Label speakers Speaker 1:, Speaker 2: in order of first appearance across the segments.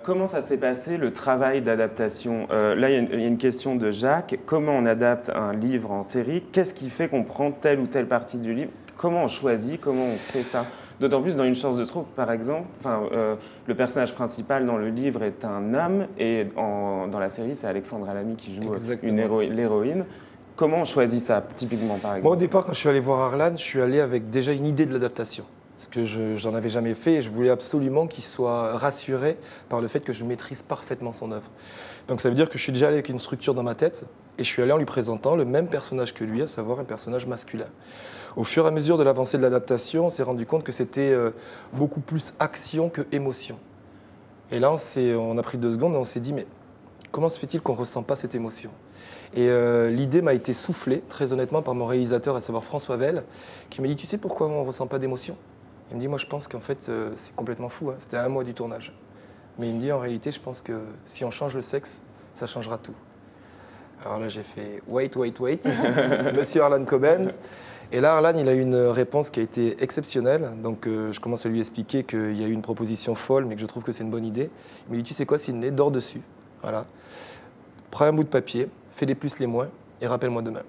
Speaker 1: comment ça s'est passé, le travail d'adaptation? Là, il y a une question de Jacques. Comment on adapte un livre en série? Qu'est-ce qui fait qu'on prend telle ou telle partie du livre? Comment on choisit? Comment on fait ça? D'autant plus dans Une chance de trop, par exemple, le personnage principal dans le livre est un homme et dans la série, c'est Alexandra Lamy qui joue l'héroïne. Comment on choisit ça, typiquement, par exemple?
Speaker 2: Moi, au départ, quand je suis allé voir Arlan, je suis allé avec déjà une idée de l'adaptation. Parce que j'en avais jamais fait et je voulais absolument qu'il soit rassuré par le fait que je maîtrise parfaitement son œuvre. Donc ça veut dire que je suis déjà allé avec une structure dans ma tête et je suis allé en lui présentant le même personnage que lui, à savoir un personnage masculin. Au fur et à mesure de l'avancée de l'adaptation, on s'est rendu compte que c'était beaucoup plus action que émotion. Et là, on a pris 2 secondes et on s'est dit, mais comment se fait-il qu'on ne ressent pas cette émotion? Et l'idée m'a été soufflée, très honnêtement, par mon réalisateur, à savoir François Vell, qui m'a dit, tu sais pourquoi on ne ressent pas d'émotion? Il me dit, moi je pense qu'en fait c'est complètement fou, hein. C'était à 1 mois du tournage. Mais il me dit, en réalité, je pense que si on change le sexe, ça changera tout. Alors là j'ai fait, wait, monsieur Arlan Coben. Et là Arlan, il a eu une réponse qui a été exceptionnelle. Donc je commence à lui expliquer qu'il y a eu une proposition folle, mais que je trouve que c'est une bonne idée. Il me dit, tu sais quoi, Sidney, dors dessus. Voilà. Prends un bout de papier, fais les plus, les moins, et rappelle-moi demain.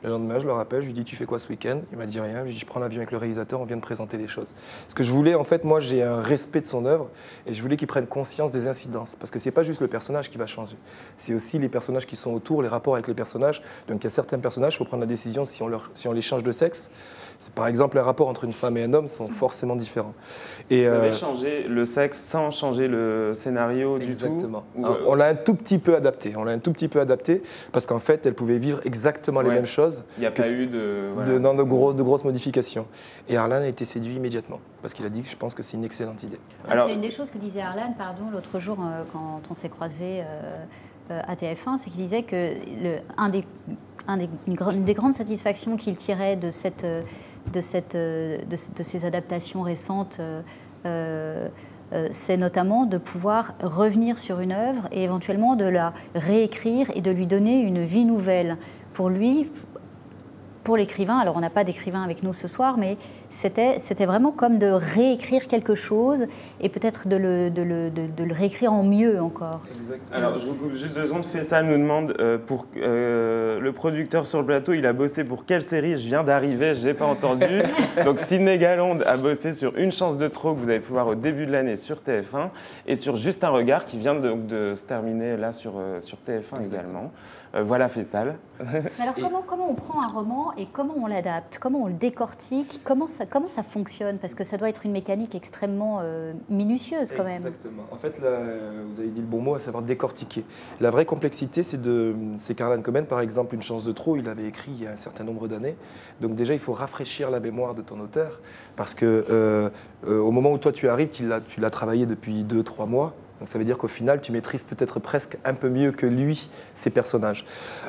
Speaker 2: Le lendemain, je le rappelle, je lui dis, tu fais quoi ce week-end? Il m'a dit rien. Je lui dis, je prends l'avion avec le réalisateur, on vient de présenter les choses. Ce que je voulais, en fait, moi, j'ai un respect de son œuvre et je voulais qu'il prenne conscience des incidences. Parce que c'est pas juste le personnage qui va changer. C'est aussi les personnages qui sont autour, les rapports avec les personnages. Donc il y a certains personnages, il faut prendre la décision si on les change de sexe. Par exemple, les rapports entre une femme et un homme sont forcément différents.
Speaker 1: Et vous avez changé le sexe sans changer le scénario du tout?
Speaker 2: Exactement. On l'a un tout petit peu adapté. Parce qu'en fait, elle pouvait vivre exactement les mêmes choses.
Speaker 1: Il n'y a pas eu de
Speaker 2: grosses modifications. Et Arlan a été séduit immédiatement. Parce qu'il a dit que je pense que c'est une excellente idée.
Speaker 3: Alors, c'est une des choses que disait Arlan, l'autre jour, quand on s'est croisés à TF1, c'est qu'il disait que une des grandes satisfactions qu'il tirait de ces adaptations récentes, c'est notamment de pouvoir revenir sur une œuvre et éventuellement de la réécrire et de lui donner une vie nouvelle. Pour lui, pour l'écrivain, alors on n'a pas d'écrivain avec nous ce soir, mais c'était vraiment comme de réécrire quelque chose et peut-être de le réécrire en mieux encore.
Speaker 1: Exactement. Alors je vous coupe juste 2 secondes. Faisal nous demande pour le producteur sur le plateau, il a bossé pour quelle série? Je viens d'arriver, je n'ai pas entendu. Donc Sidney Galland a bossé sur Une chance de trop que vous allez pouvoir au début de l'année sur TF1 et sur Juste un regard qui vient de se terminer là sur TF1 également. Voilà Faisal.
Speaker 3: Alors comment on prend un roman et comment on l'adapte? Comment on le décortique? Comment ça fonctionne? Parce que ça doit être une mécanique extrêmement minutieuse quand même.
Speaker 2: Exactement. En fait, là, vous avez dit le bon mot, à savoir décortiquer. La vraie complexité, c'est qu'Arlan Coben, par exemple, Une chance de trop, il avait écrit il y a un certain nombre d'années. Donc déjà, il faut rafraîchir la mémoire de ton auteur. Parce que au moment où toi tu arrives, tu l'as travaillé depuis 2-3 mois. Donc ça veut dire qu'au final, tu maîtrises peut-être presque un peu mieux que lui ces personnages.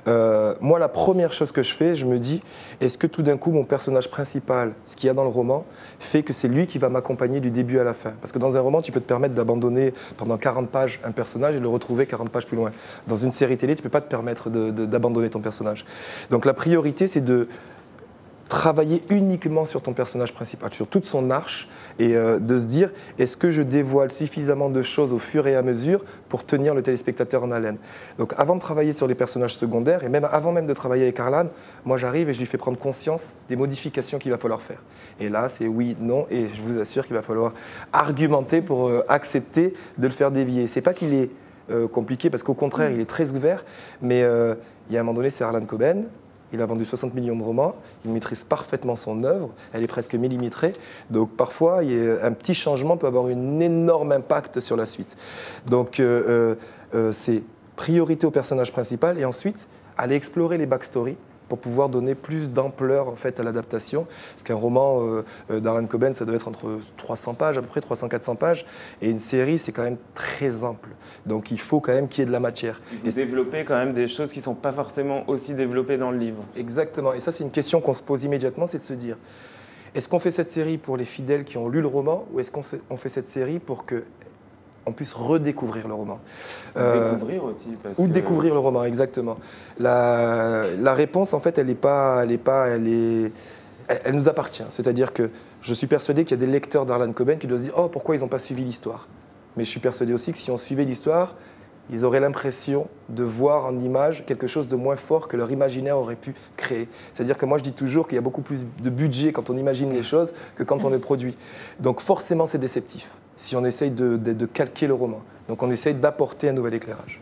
Speaker 2: Moi, la première chose que je fais, je me dis, est-ce que tout d'un coup, mon personnage principal, ce qu'il y a dans le roman, fait que c'est lui qui va m'accompagner du début à la fin? Parce que dans un roman, tu peux te permettre d'abandonner pendant 40 pages un personnage et de le retrouver 40 pages plus loin. Dans une série télé, tu ne peux pas te permettre d'abandonner ton personnage. Donc la priorité, c'est de travailler uniquement sur ton personnage principal, sur toute son arche, et de se dire, est-ce que je dévoile suffisamment de choses au fur et à mesure pour tenir le téléspectateur en haleine? Donc avant de travailler sur les personnages secondaires, et même avant même de travailler avec Arlan, moi j'arrive et je lui fais prendre conscience des modifications qu'il va falloir faire. Et là, c'est oui, non, et je vous assure qu'il va falloir argumenter pour accepter de le faire dévier. C'est pas qu'il est compliqué, parce qu'au contraire, il est très ouvert, mais il y a un moment donné, c'est Arlan Coben. Il a vendu 60 millions de romans, il maîtrise parfaitement son œuvre, elle est presque millimétrée. Donc parfois, un petit changement peut avoir un énorme impact sur la suite. Donc c'est priorité au personnage principal et ensuite aller explorer les backstories pour pouvoir donner plus d'ampleur en fait à l'adaptation. Parce qu'un roman d'Arlan Coben, ça doit être entre 300 pages, à peu près 300-400 pages. Et une série, c'est quand même très ample. Donc il faut quand même qu'il y ait de la matière.
Speaker 1: Vous développez quand même des choses qui ne sont pas forcément aussi développées dans le livre.
Speaker 2: Exactement. Et ça, c'est une question qu'on se pose immédiatement, c'est de se dire, est-ce qu'on fait cette série pour les fidèles qui ont lu le roman ou est-ce qu'on fait cette série pour que on puisse redécouvrir le roman.
Speaker 1: Découvrir aussi.
Speaker 2: Découvrir le roman, exactement. La réponse, en fait, elle nous appartient. C'est-à-dire que je suis persuadé qu'il y a des lecteurs d'Arlan Coben qui doivent se dire « Oh, pourquoi ils n'ont pas suivi l'histoire ?» Mais je suis persuadé aussi que si on suivait l'histoire, ils auraient l'impression de voir en image quelque chose de moins fort que leur imaginaire aurait pu créer. C'est-à-dire que moi, je dis toujours qu'il y a beaucoup plus de budget quand on imagine les choses que quand on les produit. Donc forcément, c'est déceptif si on essaye de calquer le roman. Donc on essaye d'apporter un nouvel éclairage.